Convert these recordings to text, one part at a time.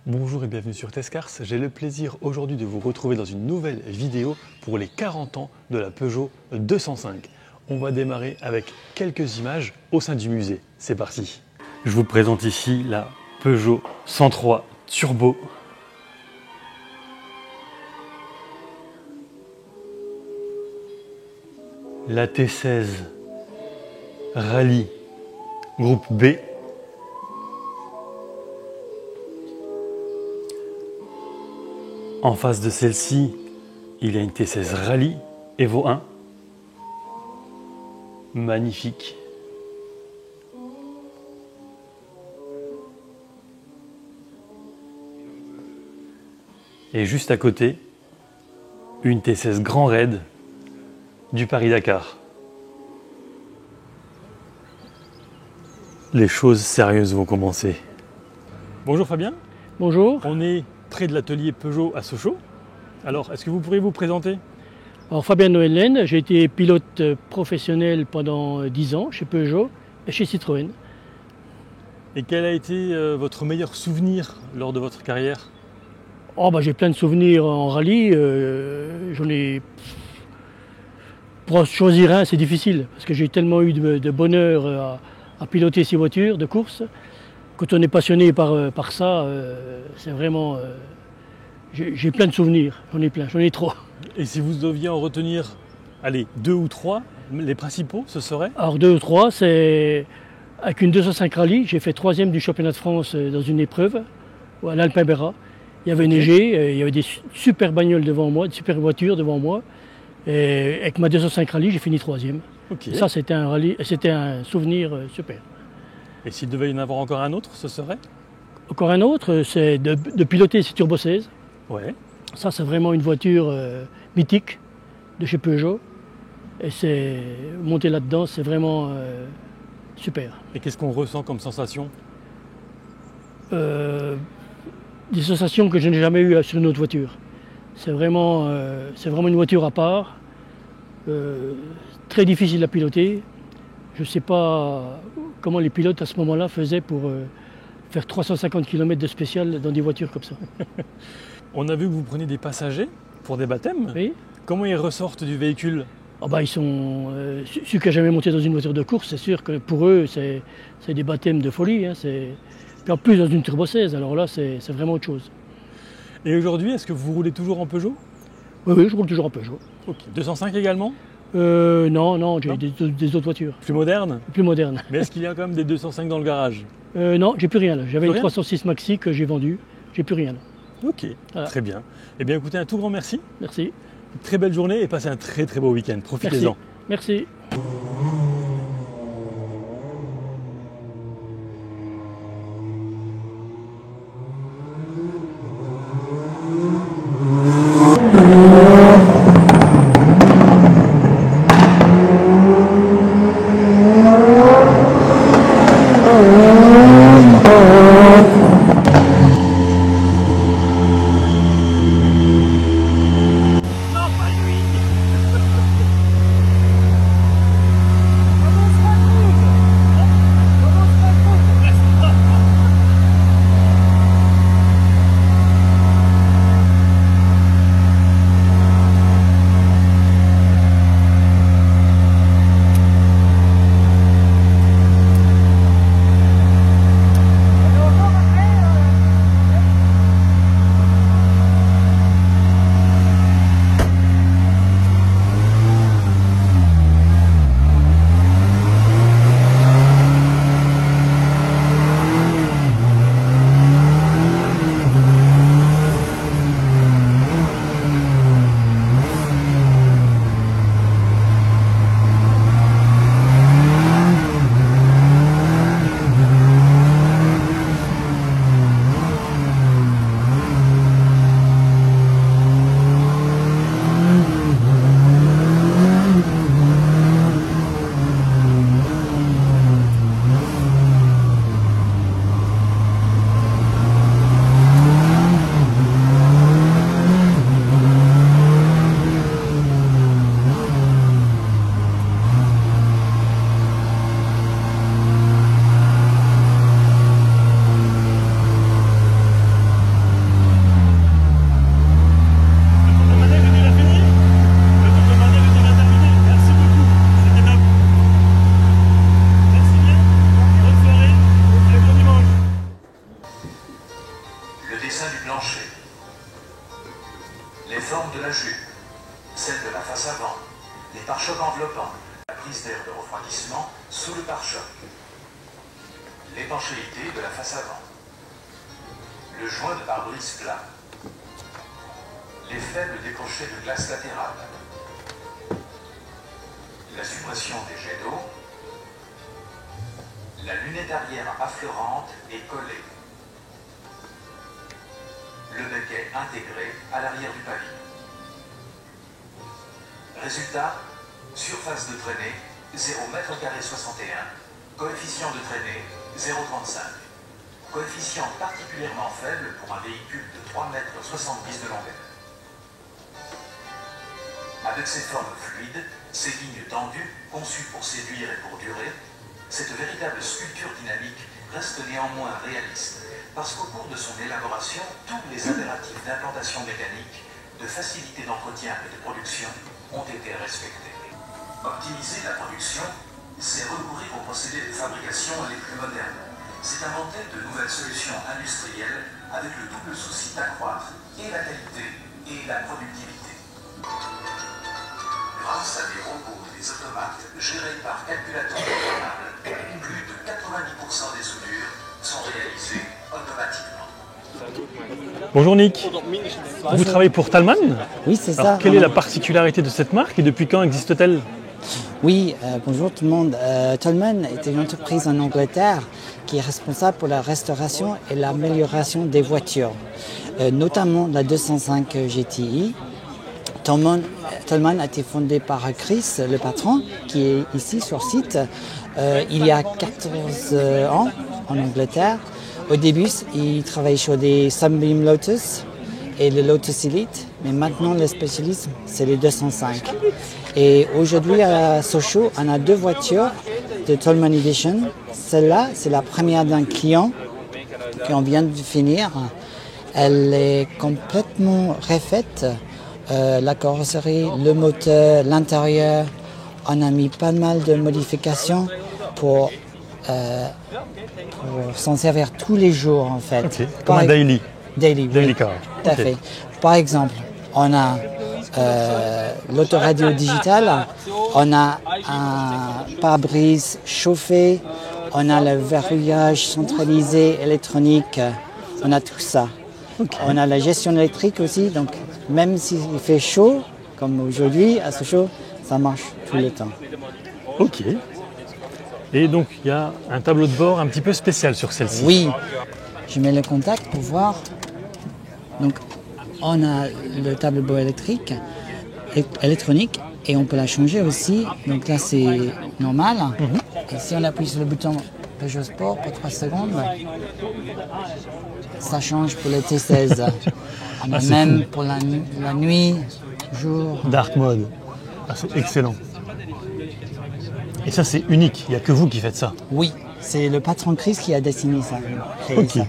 Bonjour et bienvenue sur Testcars. J'ai le plaisir aujourd'hui de vous retrouver dans une nouvelle vidéo pour les 40 ans de la Peugeot 205. On va démarrer avec quelques images au sein du musée. C'est parti. Je vous présente ici la Peugeot 103 Turbo. La T16 Rallye groupe B. En face de celle-ci, il y a une T16 Rallye Evo 1. Magnifique. Et juste à côté, une T16 Grand Raid du Paris-Dakar. Les choses sérieuses vont commencer. Bonjour Fabien. Bonjour. On est près de l'atelier Peugeot à Sochaux. Alors, est-ce que vous pourriez vous présenter? Alors Fabien Noël, j'ai été pilote professionnel pendant 10 ans chez Peugeot et chez Citroën. Et quel a été votre meilleur souvenir lors de votre carrière? J'ai plein de souvenirs en rallye. J'en ai... Pour en choisir un, c'est difficile parce que j'ai tellement eu de bonheur à piloter ces voitures de course. Quand on est passionné par ça, c'est vraiment... j'ai plein de souvenirs, j'en ai trop. Et si vous deviez en retenir, allez, 2 ou 3, les principaux, ce seraient? Alors 2 ou 3, c'est... Avec une 205 Rallye, j'ai fait 3e du championnat de France dans une épreuve, à l'Alpin-Béra. Il y avait neigé, il y avait des super bagnoles devant moi, des super voitures devant moi. Et avec ma 205 Rallye, j'ai fini 3e. Okay. Ça, c'était un souvenir super. Et s'il devait y en avoir encore un autre, ce serait? Encore un autre, c'est de piloter ces Turbo 16. Ouais. Ça, c'est vraiment une voiture mythique de chez Peugeot. Et c'est monter là-dedans, c'est vraiment super. Et qu'est-ce qu'on ressent comme sensation? Des sensations que je n'ai jamais eues sur une autre voiture. C'est vraiment une voiture à part, très difficile à piloter. Je ne sais pas comment les pilotes à ce moment-là faisaient pour faire 350 km de spécial dans des voitures comme ça. On a vu que vous prenez des passagers pour des baptêmes. Oui. Comment ils ressortent du véhicule? Ils sont... Celui qui n'a jamais monté dans une voiture de course, c'est sûr que pour eux, c'est des baptêmes de folie. Hein, puis en plus, dans une Turbo 16, alors là, c'est vraiment autre chose. Et aujourd'hui, est-ce que vous roulez toujours en Peugeot? Oui, je roule toujours en Peugeot. Ok. 205 également? Non, j'ai des autres voitures. Plus modernes? Plus modernes. Mais est-ce qu'il y a quand même des 205 dans le garage? Non, j'ai plus rien là. J'avais une rien 306 Maxi que j'ai vendue. J'ai plus rien là. Ok, voilà. Très bien. Eh bien écoutez, un tout grand merci. Merci. Une très belle journée et passez un très très beau week-end. Profitez-en. Merci. dessin du plancher, les formes de la jupe, celle de la face avant, les pare-chocs enveloppants, la prise d'air de refroidissement sous le pare-choc, l'étanchéité de la face avant, le joint de pare-brise plat, les faibles décrochés de glace latérale, la suppression des jets d'eau, la lunette arrière affleurante et collée, le becquet intégré à l'arrière du pavillon. Résultat, surface de traînée 0 m²61, coefficient de traînée 0,35. Coefficient particulièrement faible pour un véhicule de 3,70 m de longueur. Avec ses formes fluides, ses lignes tendues, conçues pour séduire et pour durer, cette véritable sculpture dynamique reste néanmoins réaliste, parce qu'au cours de son élaboration, tous les impératifs d'implantation mécanique, de facilité d'entretien et de production ont été respectés. Optimiser la production, c'est recourir aux procédés de fabrication les plus modernes. C'est inventer de nouvelles solutions industrielles avec le double souci d'accroître et la qualité et la productivité. Grâce à des robots et des automates gérés par calculateur programmable, plus de 90% des soudures sont réalisées automatiquement. Bonjour Nick, vous travaillez pour Talman? Oui, c'est Alors, ça. quelle est la particularité de cette marque et depuis quand existe-t-elle? Oui, bonjour tout le monde. Talman est une entreprise en Angleterre qui est responsable pour la restauration et l'amélioration des voitures, notamment la 205 GTI. Talman a été fondé par Chris, le patron, qui est ici sur site, il y a 14 ans en Angleterre. Au début, il travaillait sur des Sunbeam Lotus et le Lotus Elite, mais maintenant le spécialisme, c'est les 205. Et aujourd'hui à Sochaux, on a 2 voitures de Talman Edition. Celle-là, c'est la première d'un client qu'on vient de finir. Elle est complètement refaite. La carrosserie, le moteur, l'intérieur. On a mis pas mal de modifications pour s'en servir tous les jours en fait. Ok, comme un daily. Daily, Daily oui, car. tout à Ok. fait. Par exemple, on a l'autoradio digital, on a un pare-brise chauffé, on a le verrouillage centralisé électronique, on a tout ça. Ok. On a la gestion électrique aussi, donc même s'il fait chaud, comme aujourd'hui à Sochaux, ça marche tout le temps. Ok. Et donc il y a un tableau de bord un petit peu spécial sur celle-ci. Oui, je mets le contact pour voir. Donc, on a le tableau de bord électronique et on peut la changer aussi. Donc là, c'est normal. Et si on appuie sur le bouton Peugeot Sport pour 3 secondes, ça change pour le T16. On a c'est même fou. pour la nuit, jour. Dark mode. Ah, c'est excellent. Et ça c'est unique, il n'y a que vous qui faites ça. Oui, c'est le patron Chris qui a dessiné ça. créé Ok. ça.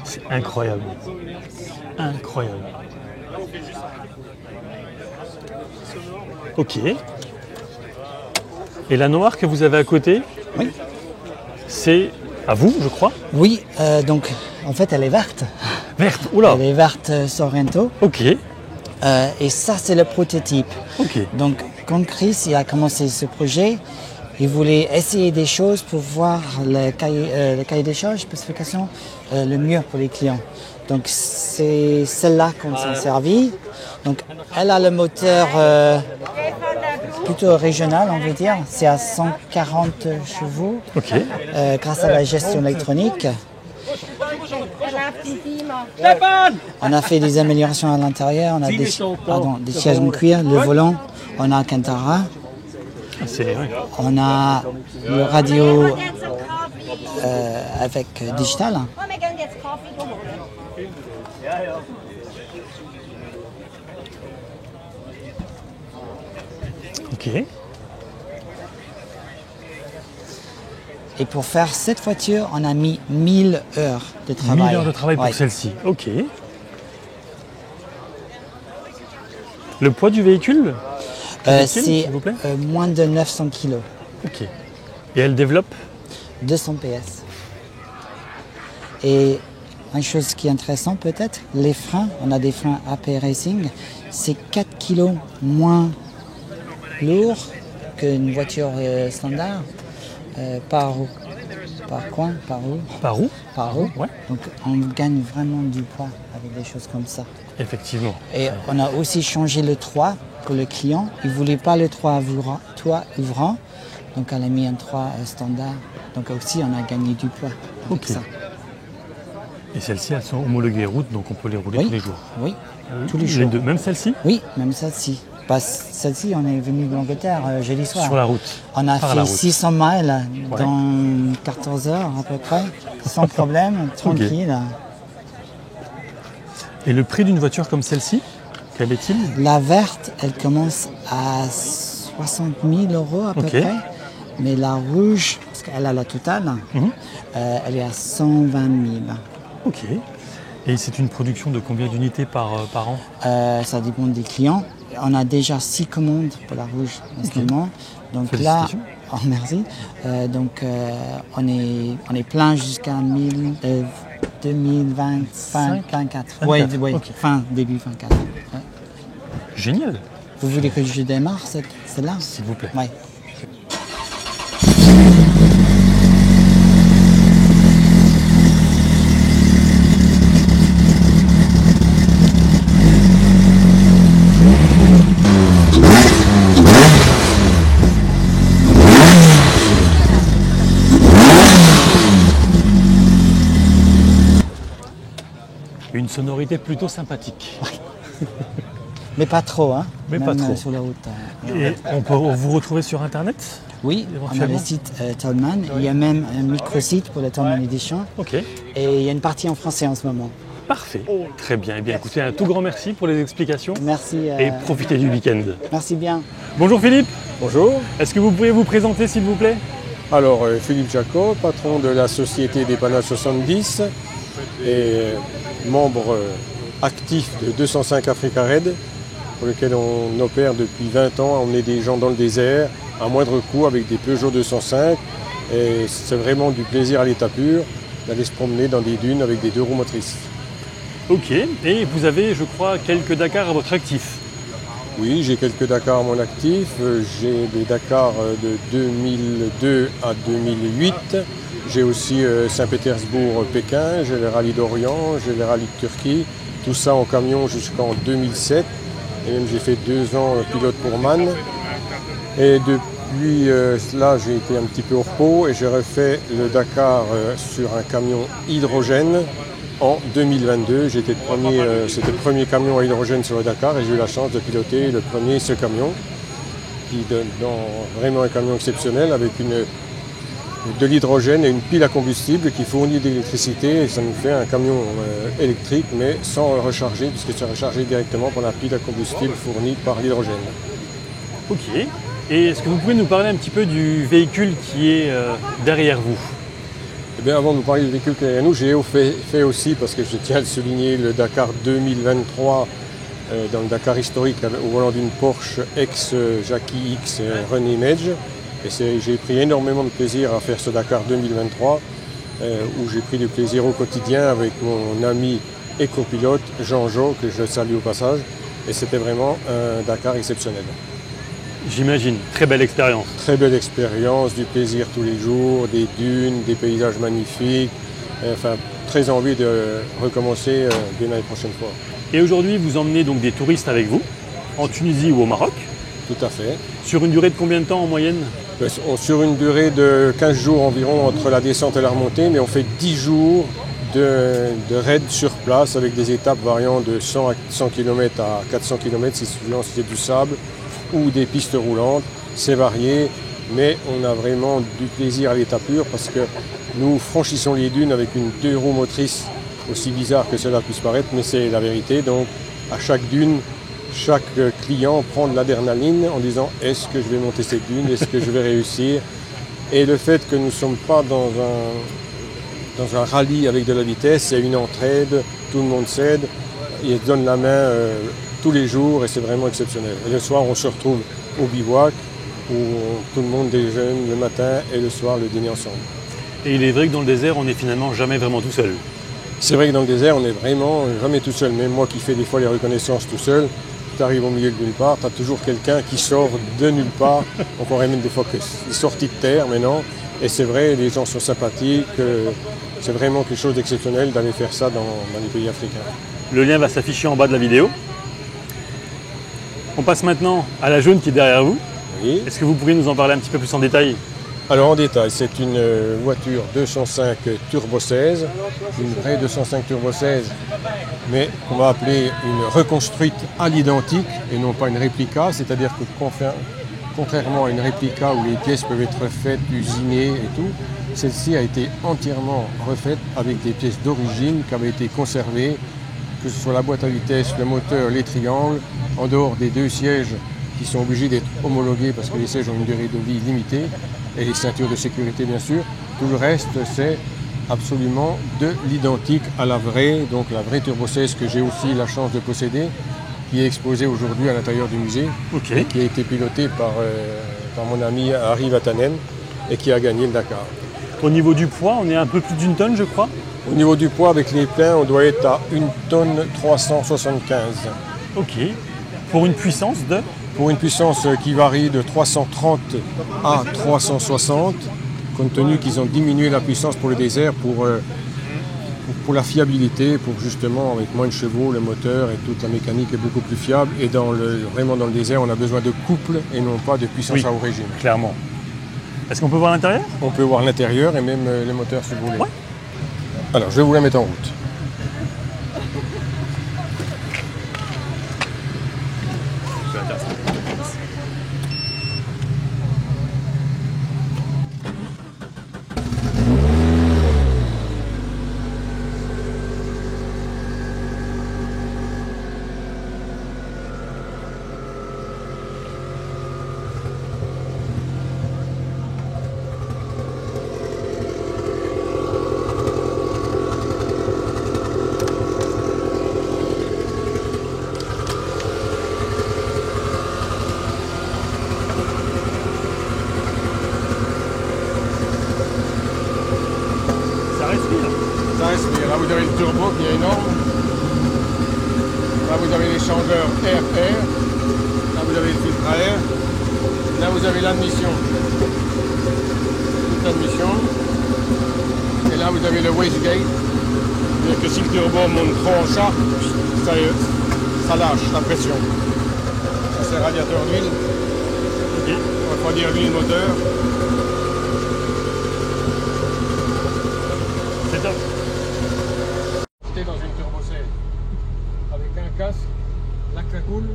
C'est incroyable. Incroyable. Ok. Et la noire que vous avez à côté, Oui. c'est à vous, je crois. Oui, donc en fait elle est verte. Verte. Oula. Elle est verte Sorrento. Ok. Et ça, c'est le prototype. Ok. Donc, quand Chris il a commencé ce projet, il voulait essayer des choses pour voir le cahier des charges, spécifications, le mieux pour les clients. Donc, c'est celle-là qu'on s'en servit. Donc, elle a le moteur plutôt régional, on va dire. C'est à 140 chevaux Ok. grâce à la gestion électronique. On a fait des améliorations à l'intérieur, on a des sièges en cuir, le volant, on a Alcantara, C'est ouais. on a le radio avec digital. Ok. Et pour faire cette voiture, on a mis 1000 heures de travail. 1000 heures de travail pour Ouais. celle-ci. Ok. Le poids du véhicule C'est s'il vous plaît moins de 900 kg, Ok. Et elle développe 200 PS. Et une chose qui est intéressante peut-être, les freins, on a des freins AP Racing, c'est 4 kg moins lourd qu'une voiture standard par roue. Par coin, par roue. Par roue? Par roue. Ouais. Donc on gagne vraiment du poids avec des choses comme ça. Effectivement. Et on a aussi changé le toit pour le client. Il ne voulait pas le toit ouvrant, donc on a mis un toit standard. Donc aussi on a gagné du poids avec Ok. ça. Et celles-ci, elles sont homologuées route, donc on peut les rouler tous les jours. Oui, tous les Les jours. deux, même celle-ci? Oui, même celle-ci. Celle-ci, on est venu d'Angleterre jeudi soir. Sur la route. On a Par fait la route. 600 miles dans 14 heures à peu près, sans problème, tranquille. Et le prix d'une voiture comme celle-ci, quel est-il? La verte, elle commence à 60 000 € à peu Ok. près. Mais la rouge, parce qu'elle a la totale, elle est à 120 000. Ok. Et c'est une production de combien d'unités par an? Ça dépend des clients. On a déjà 6 commandes pour la rouge en ce moment. Donc là, Félicitations. oh, merci. On est plein jusqu'à 2024. Oui, Ok. fin début 24. Ouais. Génial, Vous voulez que je démarre celle-là? s'il vous plaît. Ouais. Une sonorité plutôt sympathique. Mais pas trop, hein? Mais Même pas trop. sur la route. Et on peut vous retrouver sur Internet? Oui, on a Éventuellement. le site Tollman. Il y a même un micro-site pour la Tollman Edition. Ok, Et il y a une partie en français en ce moment. parfait. Très bien. Eh bien, écoutez, un tout grand merci pour les explications Merci. et profitez du week-end. Merci bien. Bonjour Philippe, Bonjour, est-ce que vous pourriez vous présenter s'il vous plaît? alors Philippe Jacot, patron de la société Dépannage 70 et membre actif de 205 Africa Red, pour lequel on opère depuis 20 ans à emmener des gens dans le désert à moindre coût avec des Peugeot 205. Et c'est vraiment du plaisir à l'état pur d'aller se promener dans des dunes avec des 2 roues motrices. Ok, et vous avez, je crois, quelques Dakar à votre actif. Oui, j'ai quelques Dakar à mon actif. J'ai des Dakar de 2002 à 2008. J'ai aussi Saint-Pétersbourg-Pékin, j'ai les rallyes d'Orient, j'ai les rallyes de Turquie. Tout ça en camion jusqu'en 2007. Et même j'ai fait 2 ans pilote pour MAN. Et depuis cela, j'ai été un petit peu au repos et j'ai refait le Dakar sur un camion hydrogène en 2022. C'était le premier camion à hydrogène sur le Dakar et j'ai eu la chance de piloter le premier ce camion qui donne vraiment un camion exceptionnel avec de l'hydrogène et une pile à combustible qui fournit de l'électricité et ça nous fait un camion électrique mais sans recharger puisque c'est rechargé directement par la pile à combustible fournie par l'hydrogène. Ok, et est-ce que vous pouvez nous parler un petit peu du véhicule qui est derrière vous? Eh bien, avant de vous parler du véhicule qu'il y a à nous, j'ai fait aussi, parce que je tiens à le souligner, le Dakar 2023 dans le Dakar historique au volant d'une Porsche ex-Jackie X René Medge. Et j'ai pris énormément de plaisir à faire ce Dakar 2023 où j'ai pris du plaisir au quotidien avec mon ami et copilote Jean-Jo, que je salue au passage. Et c'était vraiment un Dakar exceptionnel. J'imagine, très belle expérience. Très belle expérience, du plaisir tous les jours, des dunes, des paysages magnifiques. Enfin, très envie de recommencer dès l'année prochaine fois. Et aujourd'hui, vous emmenez donc des touristes avec vous, en Tunisie ou au Maroc, Tout à fait. sur une durée de combien de temps en moyenne? Sur une durée de 15 jours environ entre la descente et la remontée, mais on fait 10 jours de raid sur place avec des étapes variant de 100 km à 400 km, si c'est du sable ou des pistes roulantes. C'est varié, mais on a vraiment du plaisir à l'état pur parce que nous franchissons les dunes avec une 2 roues motrices, aussi bizarre que cela puisse paraître, mais c'est la vérité. Donc à chaque dune, chaque client prend de l'adrénaline en disant est-ce que je vais monter cette dune, est-ce que je vais réussir. Et le fait que nous ne sommes pas dans un rallye avec de la vitesse, c'est une entraide, tout le monde s'aide, il donne la main tous les jours et c'est vraiment exceptionnel. Et le soir, on se retrouve au bivouac où tout le monde déjeune le matin et le soir le dîner ensemble. Et il est vrai que dans le désert, on n'est finalement jamais vraiment tout seul. C'est vrai que dans le désert, on est vraiment jamais tout seul. Même moi qui fais des fois les reconnaissances tout seul, tu arrives au milieu de nulle part, tu as toujours quelqu'un qui sort de nulle part. Donc on aurait même des fois que des sorties de terre maintenant. Et c'est vrai, les gens sont sympathiques. C'est vraiment quelque chose d'exceptionnel d'aller faire ça dans les pays africains. Le lien va s'afficher en bas de la vidéo. On passe maintenant à la jaune qui est derrière vous. Oui. Est-ce que vous pourriez nous en parler un petit peu plus en détail? Alors en détail, c'est une voiture 205 Turbo 16, une vraie 205 Turbo 16, mais qu'on va appeler une reconstruite à l'identique et non pas une réplica, c'est-à-dire que contrairement à une réplica où les pièces peuvent être faites, usinées et tout, celle-ci a été entièrement refaite avec des pièces d'origine qui avaient été conservées, que ce soit la boîte à vitesse, le moteur, les triangles, en dehors des 2 sièges qui sont obligés d'être homologués parce que les sièges ont une durée de vie limitée, et les ceintures de sécurité bien sûr. Tout le reste c'est absolument de l'identique à la vraie, donc la vraie Turbo 16 que j'ai aussi la chance de posséder, qui est exposée aujourd'hui à l'intérieur du musée, et qui a été pilotée par mon ami Harry Vatanen et qui a gagné le Dakar. Au niveau du poids, on est un peu plus d'une tonne je crois. Au niveau du poids avec les pleins, on doit être à 1 tonne 375. Ok. Pour une puissance de? Pour une puissance qui varie de 330 à 360, compte tenu qu'ils ont diminué la puissance pour le désert pour la fiabilité, pour justement avec moins de chevaux, le moteur et toute la mécanique est beaucoup plus fiable. Et vraiment dans le désert, on a besoin de couple et non pas de puissance à origine. Clairement. Est-ce qu'on peut voir l'intérieur? On peut voir l'intérieur et même les moteurs si vous voulez. Ouais. Alors je vais vous la mettre en route. Là vous avez le turbo qui est énorme. Là vous avez l'échangeur air-air. Là vous avez le filtre à air. Là vous avez l'admission. Toute l'admission. Et là vous avez le wastegate. C'est-à-dire que si le turbo monte trop en charge, ça lâche la pression. Ça c'est radiateur d'huile. On va refroidir l'huile moteur. C'est top. Dans une Turbo 16 avec un casque, la cagoule,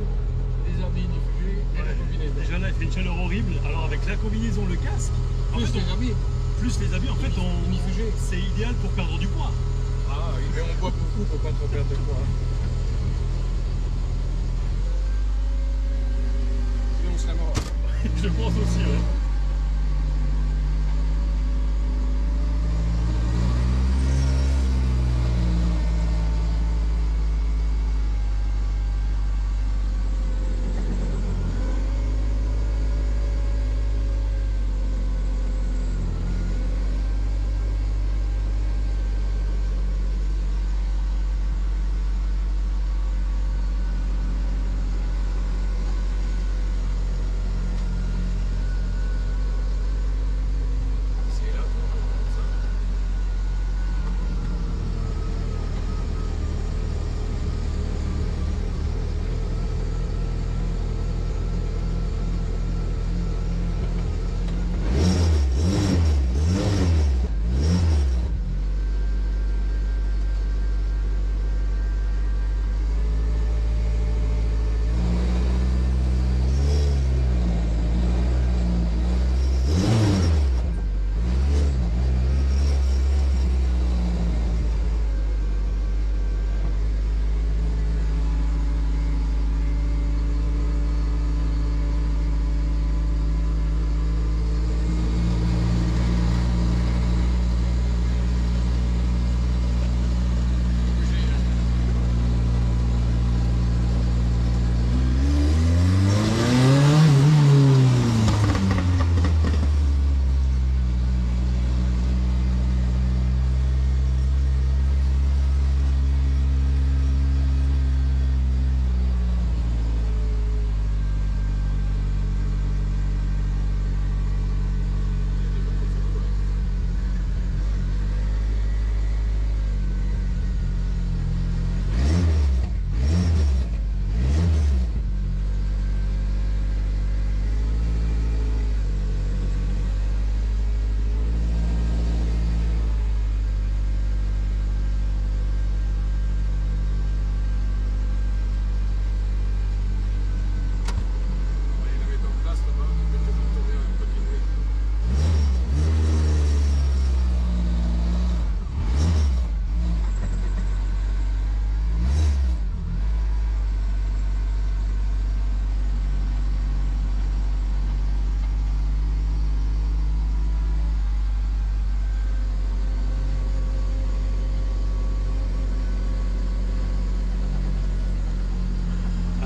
des habits diffusés et la combinaison. Déjà là il fait une chaleur horrible, alors avec la combinaison, le casque, Plus les habits en fait c'est idéal pour perdre du poids. Ah oui, mais on boit beaucoup pour pas trop perdre de poids. Sinon on serait mort. Je pense aussi, ouais.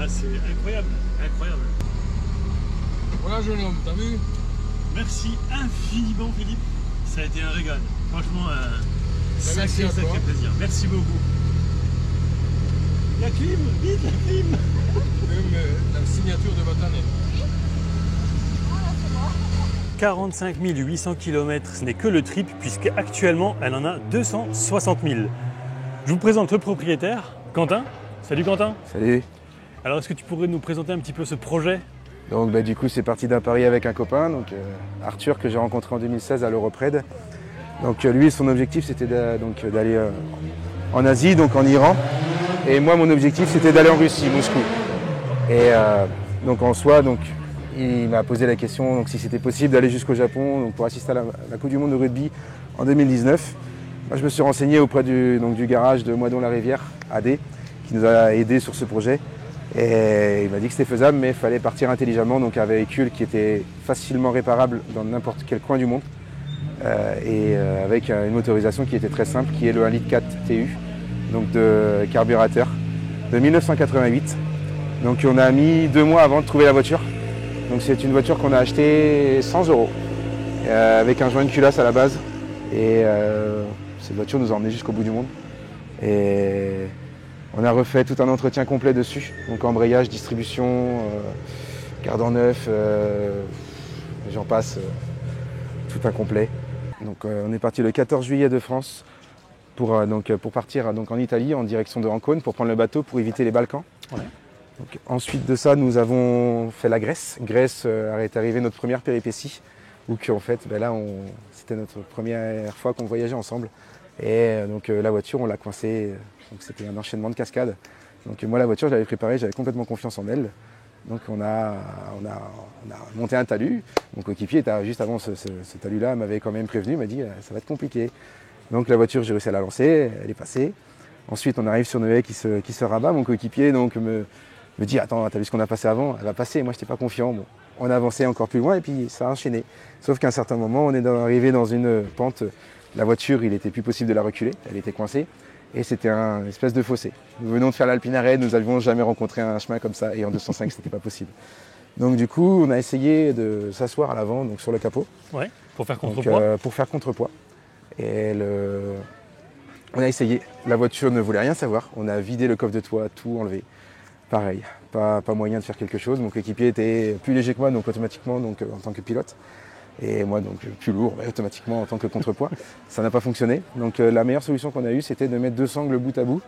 c'est incroyable, incroyable. Voilà jeune homme, t'as vu? Merci infiniment Philippe, ça a été un régal. Franchement, un merci à toi. sacré plaisir. Merci beaucoup. La clim, vite la clim. Même la signature de votre année. 45 800 km, ce n'est que le triple puisque actuellement elle en a 260 000. Je vous présente le propriétaire, Quentin. Salut Quentin. Salut. Alors est-ce que tu pourrais nous présenter un petit peu ce projet? Donc du coup c'est parti d'un pari avec un copain, donc Arthur, que j'ai rencontré en 2016 à l'Europred. Donc lui son objectif c'était d'aller en Asie, donc en Iran. Et moi mon objectif c'était d'aller en Russie, Moscou. Et donc en soi il m'a posé la question donc, si c'était possible d'aller jusqu'au Japon donc, pour assister à la Coupe du Monde de rugby en 2019. Moi, je me suis renseigné auprès du garage de Moidon-la-Rivière, AD, qui nous a aidés sur ce projet. Et il m'a dit que c'était faisable, mais il fallait partir intelligemment, donc un véhicule qui était facilement réparable dans n'importe quel coin du monde, avec une motorisation qui était très simple, qui est le 1,4 litre TU, donc de carburateur, de 1988. Donc on a mis 2 mois avant de trouver la voiture. Donc c'est une voiture qu'on a achetée 100 €, avec un joint de culasse à la base. Et cette voiture nous a emmenés jusqu'au bout du monde. Et on a refait tout un entretien complet dessus. Donc embrayage, distribution, garde en neuf, j'en passe, tout un complet. Donc on est parti le 14 juillet de France pour partir en Italie en direction de Ancône pour prendre le bateau pour éviter les Balkans. Ouais. Donc, ensuite de ça, nous avons fait la Grèce. Grèce est arrivée notre première péripétie, où en fait, c'était notre première fois qu'on voyageait ensemble. Et donc la voiture, on l'a coincée. Donc c'était un enchaînement de cascades. Donc moi, la voiture, je l'avais préparée, j'avais complètement confiance en elle. Donc on a monté un talus. Mon coéquipier était juste avant ce talus-là, m'avait quand même prévenu, m'a dit ça va être compliqué. Donc la voiture, j'ai réussi à la lancer, elle est passée. Ensuite, on arrive sur une haie qui se rabat. Mon coéquipier me dit attends, t'as vu ce qu'on a passé avant? Elle va passer, moi j'étais pas confiant. Bon, on a avancé encore plus loin et puis ça a enchaîné. Sauf qu'à un certain moment, on est arrivé dans une pente. La voiture, il était plus possible de la reculer, elle était coincée. Et c'était un espèce de fossé. Nous venons de faire l'Alpinarède, nous n'avions jamais rencontré un chemin comme ça, et en 205, c'était pas possible. Donc du coup, on a essayé de s'asseoir à l'avant, donc sur le capot. Ouais, pour faire contrepoids. Pour faire contrepoids. Et on a essayé. La voiture ne voulait rien savoir. On a vidé le coffre de toit, tout enlevé. Pareil, pas moyen de faire quelque chose. Mon coéquipier était plus léger que moi, donc automatiquement, en tant que pilote. Et moi, donc plus lourd, automatiquement en tant que contrepoids. Ça n'a pas fonctionné. Donc la meilleure solution qu'on a eue, c'était de mettre 2 sangles bout à bout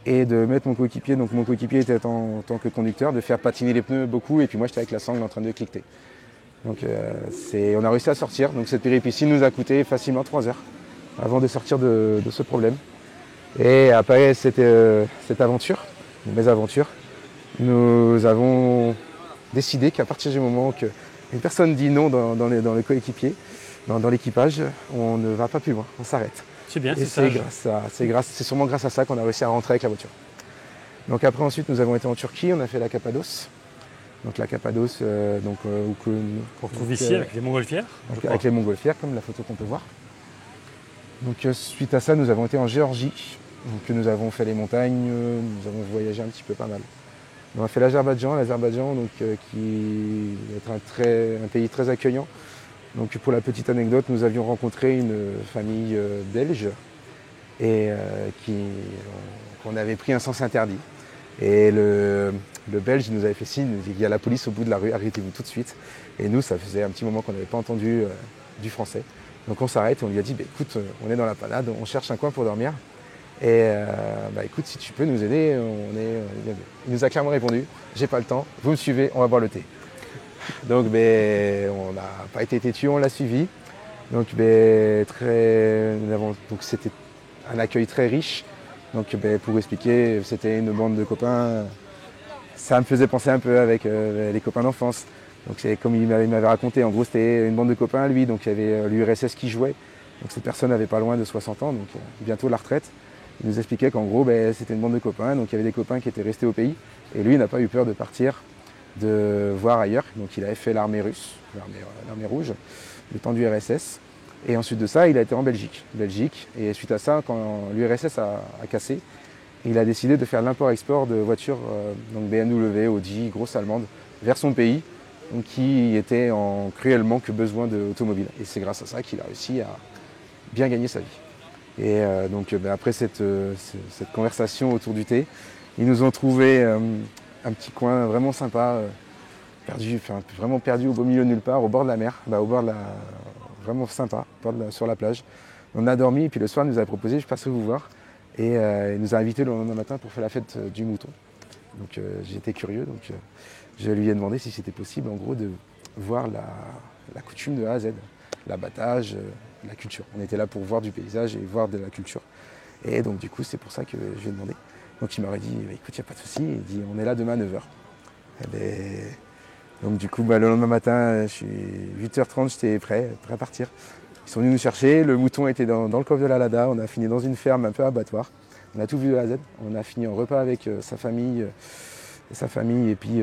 et de mettre mon coéquipier. Donc mon coéquipier était en tant que conducteur, de faire patiner les pneus beaucoup. Et puis moi, j'étais avec la sangle en train de cliqueter. Donc on a réussi à sortir. Donc cette péripétie nous a coûté facilement 3 heures avant de sortir de ce problème. Et après cette aventure, une mésaventure, nous avons décidé qu'à partir du moment qu'une personne dit non dans le coéquipier, dans l'équipage, on ne va pas plus loin, on s'arrête. C'est bien, et c'est sûrement grâce à ça qu'on a réussi à rentrer avec la voiture. Donc après ensuite nous avons été en Turquie, on a fait la Cappadoce. Donc la Cappadoce, qu'on retrouve ici avec les montgolfières. Avec les montgolfières, comme la photo qu'on peut voir. Donc suite à ça, nous avons été en Géorgie. Donc nous avons fait les montagnes, nous avons voyagé un petit peu pas mal. On a fait l'Azerbaïdjan, qui est un pays très accueillant. Donc pour la petite anecdote, nous avions rencontré une famille belge et qu'on avait pris un sens interdit. Et le Belge nous avait fait signe, il y a la police au bout de la rue, arrêtez-vous tout de suite. Et nous, ça faisait un petit moment qu'on n'avait pas entendu du français. Donc on s'arrête et on lui a dit, écoute, on est dans la panade, on cherche un coin pour dormir. Et écoute, si tu peux nous aider, il nous a clairement répondu, j'ai pas le temps, vous me suivez, on va boire le thé. Donc on n'a pas été têtu, on l'a suivi. Donc c'était un accueil très riche. Donc pour expliquer, c'était une bande de copains. Ça me faisait penser un peu avec les copains d'enfance. Donc c'est comme il m'avait raconté, en gros c'était une bande de copains lui, donc il y avait l'URSS qui jouait. Donc cette personne avait pas loin de 60 ans, donc bientôt la retraite. Il nous expliquait qu'en gros c'était une bande de copains, donc il y avait des copains qui étaient restés au pays. Et lui il n'a pas eu peur de partir, de voir ailleurs. Donc il avait fait l'armée russe, l'armée rouge, le temps du RSS. Et ensuite de ça, il a été en Belgique. Et suite à ça, quand l'URSS a cassé, il a décidé de faire l'import-export de voitures donc BMW, Audi, grosses allemandes, vers son pays, donc qui était en cruel manque besoin d'automobile. Et c'est grâce à ça qu'il a réussi à bien gagner sa vie. Et donc après cette conversation autour du thé, ils nous ont trouvé un petit coin vraiment sympa, vraiment perdu au beau milieu de nulle part, au bord de la mer, vraiment sympa, sur la plage. On a dormi et puis le soir il nous a proposé, je passe vous voir, et il nous a invités le lendemain matin pour faire la fête du mouton. Donc j'étais curieux, donc je lui ai demandé si c'était possible en gros de voir la coutume de A à Z, l'abattage, la culture. On était là pour voir du paysage et voir de la culture. Et donc du coup c'est pour ça que je lui ai demandé. Donc il m'aurait dit écoute, il n'y a pas de souci, il dit on est là demain à 9h. Donc du coup le lendemain matin, 8h30, j'étais prêt à partir. Ils sont venus nous chercher, le mouton était dans le coffre de la Lada, on a fini dans une ferme un peu abattoir. On a tout vu de A à Z, on a fini en repas avec sa famille et puis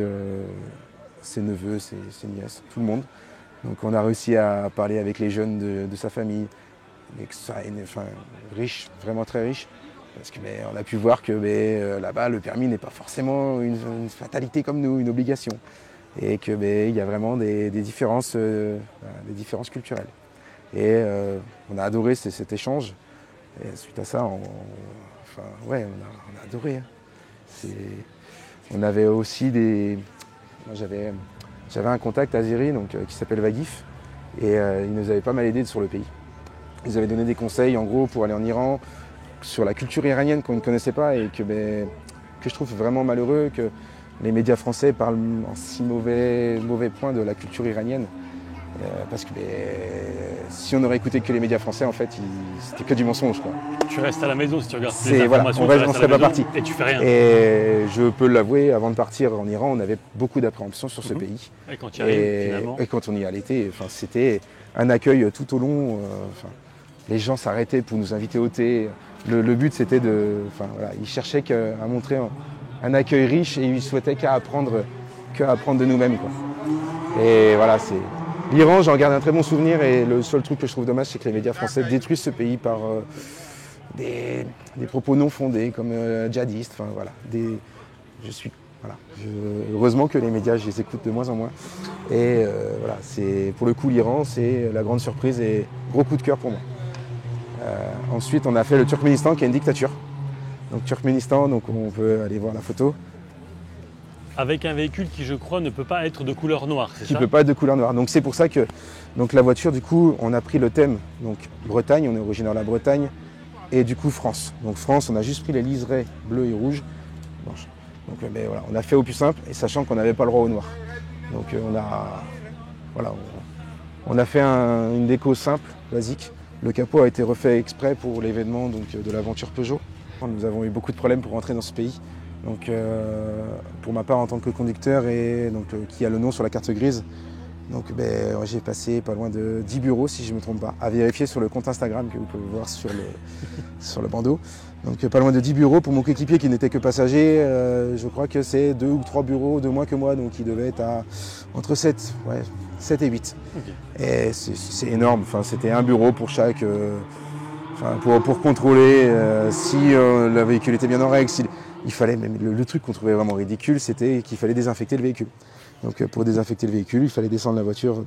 ses neveux, ses nièces, tout le monde. Donc on a réussi à parler avec les jeunes de sa famille, riche, vraiment très riche. Parce qu'on a pu voir que là-bas, le permis n'est pas forcément une fatalité comme nous, une obligation. Et qu'il y a vraiment des différences culturelles. Et on a adoré cet échange. Et suite à ça, on a adoré. Hein. On avait aussi Moi, j'avais un contact azéri qui s'appelle Vagif. Et il nous avait pas mal aidé sur le pays. Ils nous avaient donné des conseils, en gros, pour aller en Iran, sur la culture iranienne qu'on ne connaissait pas et que je trouve vraiment malheureux que les médias français parlent en si mauvais point de la culture iranienne. Parce que si on aurait écouté que les médias français, en fait, c'était que du mensonge, quoi. Tu restes à la maison si tu regardes ces informations, on ne serait pas parti. Et tu fais rien. Et je peux l'avouer, avant de partir en Iran, on avait beaucoup d'appréhension sur ce pays. Et quand tu y arrives, finalement. Et quand on y allait, c'était un accueil tout au long. Les gens s'arrêtaient pour nous inviter au thé. Le but, c'était ils cherchaient à montrer un accueil riche et ils souhaitaient qu'à apprendre de nous-mêmes, quoi. Et voilà, l'Iran, j'en garde un très bon souvenir et le seul truc que je trouve dommage, c'est que les médias français détruisent ce pays par des propos non fondés, comme djihadistes. Heureusement que les médias, je les écoute de moins en moins. Et pour le coup, l'Iran, c'est la grande surprise et gros coup de cœur pour moi. Ensuite, on a fait le Turkménistan, qui est une dictature. Donc Turkménistan, on peut aller voir la photo. Avec un véhicule qui, je crois, ne peut pas être de couleur noire, c'est ça ? Qui ne peut pas être de couleur noire. Donc c'est pour ça que la voiture, du coup, on a pris le thème Bretagne, on est originaire de la Bretagne, et du coup France. Donc France, on a juste pris les liserés bleues et rouges. Blanches. Donc on a fait au plus simple, et sachant qu'on n'avait pas le droit au noir. Donc on a fait une déco simple, basique. Le capot a été refait exprès pour l'événement de l'aventure Peugeot. Nous avons eu beaucoup de problèmes pour rentrer dans ce pays. Donc, pour ma part, en tant que conducteur et qui a le nom sur la carte grise, j'ai passé pas loin de 10 bureaux, si je ne me trompe pas, à vérifier sur le compte Instagram que vous pouvez voir sur le bandeau. Donc pas loin de 10 bureaux pour mon coéquipier qui n'était que passager. Je crois que c'est 2 ou 3 bureaux de moins que moi, donc il devait être entre 7 et 8. Okay. Et c'est énorme, c'était un bureau pour chaque... pour contrôler si le véhicule était bien en règle. Il fallait, même le truc qu'on trouvait vraiment ridicule, c'était qu'il fallait désinfecter le véhicule. Donc pour désinfecter le véhicule, il fallait descendre la voiture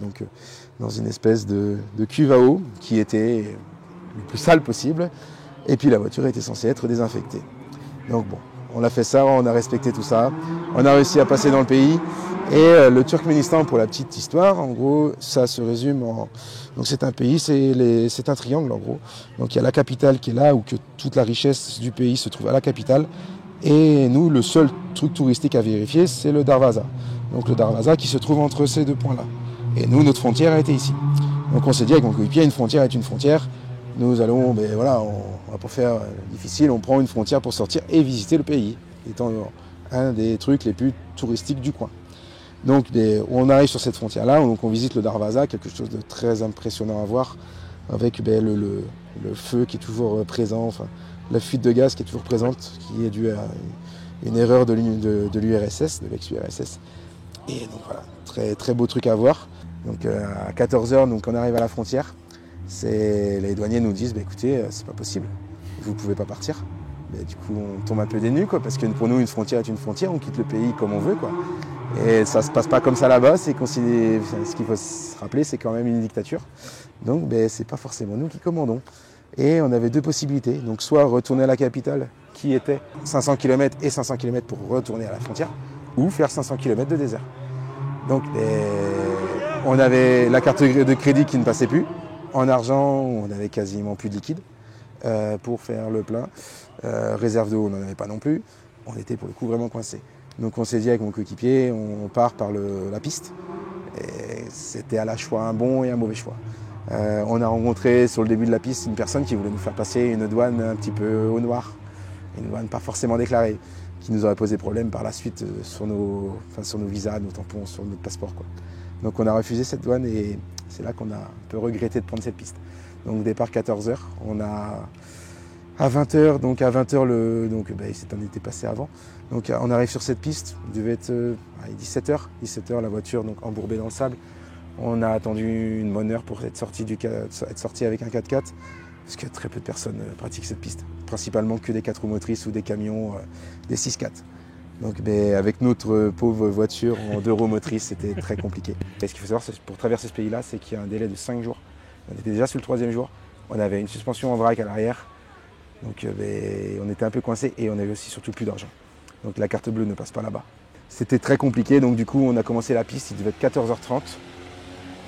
dans une espèce de cuve à eau qui était le plus sale possible. Et puis la voiture était censée être désinfectée. Donc bon, on a fait ça, on a respecté tout ça. On a réussi à passer dans le pays. Et le Turkménistan, pour la petite histoire, en gros, ça se résume en... Donc c'est un pays, c'est un triangle en gros. Donc il y a la capitale qui est là, où que toute la richesse du pays se trouve à la capitale. Et nous, le seul truc touristique à vérifier, c'est le Darvaza. Donc le Darvaza qui se trouve entre ces deux points-là. Et nous, notre frontière a été ici. Donc on s'est dit avec mon coéquipier, une frontière est une frontière. Nous allons, on va pas faire difficile, on prend une frontière pour sortir et visiter le pays, étant un des trucs les plus touristiques du coin. Donc on arrive sur cette frontière-là, on visite le Darvaza, quelque chose de très impressionnant à voir, avec le feu qui est toujours présent, la fuite de gaz qui est toujours présente, qui est due à une erreur de l'URSS, de l'ex-URSS. Et donc voilà, très, très beau truc à voir. Donc à 14h, donc on arrive à la frontière, les douaniers nous disent écoutez, c'est pas possible, vous ne pouvez pas partir. Mais du coup, on tombe un peu des nues, quoi, parce que pour nous, une frontière est une frontière, on quitte le pays comme on veut, quoi. Et ça se passe pas comme ça là-bas, ce qu'il faut se rappeler, c'est quand même une dictature. Donc, c'est pas forcément nous qui commandons. Et on avait deux possibilités, donc soit retourner à la capitale, qui était 500 km et 500 km pour retourner à la frontière, ou faire 500 km de désert. Donc, on avait la carte de crédit qui ne passait plus. En argent, on avait quasiment plus de liquide pour faire le plein. Réserve d'eau, on n'en avait pas non plus. On était pour le coup vraiment coincés. Donc on s'est dit avec mon coéquipier, on part par la piste. Et c'était à la choix un bon et un mauvais choix. On a rencontré sur le début de la piste une personne qui voulait nous faire passer une douane un petit peu au noir. Une douane pas forcément déclarée, qui nous aurait posé problème par la suite sur nos visas, nos tampons, sur notre passeport, quoi. Donc on a refusé cette douane et c'est là qu'on a un peu regretté de prendre cette piste. Donc départ 14h, on a à 20h, donc à 20h, c'est un été passé avant. Donc on arrive sur cette piste, il devait être 17h, la voiture donc embourbée dans le sable. On a attendu une bonne heure pour être sorti avec un 4x4, parce que très peu de personnes pratiquent cette piste, principalement que des 4 roues motrices ou des camions, des 6x4. Donc avec notre pauvre voiture en 2 roues motrices, c'était très compliqué. Et ce qu'il faut savoir pour traverser ce pays-là, c'est qu'il y a un délai de 5 jours. On était déjà sur le 3e jour, on avait une suspension en vrac à l'arrière, donc on était un peu coincés et on avait aussi surtout plus d'argent. Donc la carte bleue ne passe pas là-bas. C'était très compliqué, donc du coup on a commencé la piste, il devait être 14h30.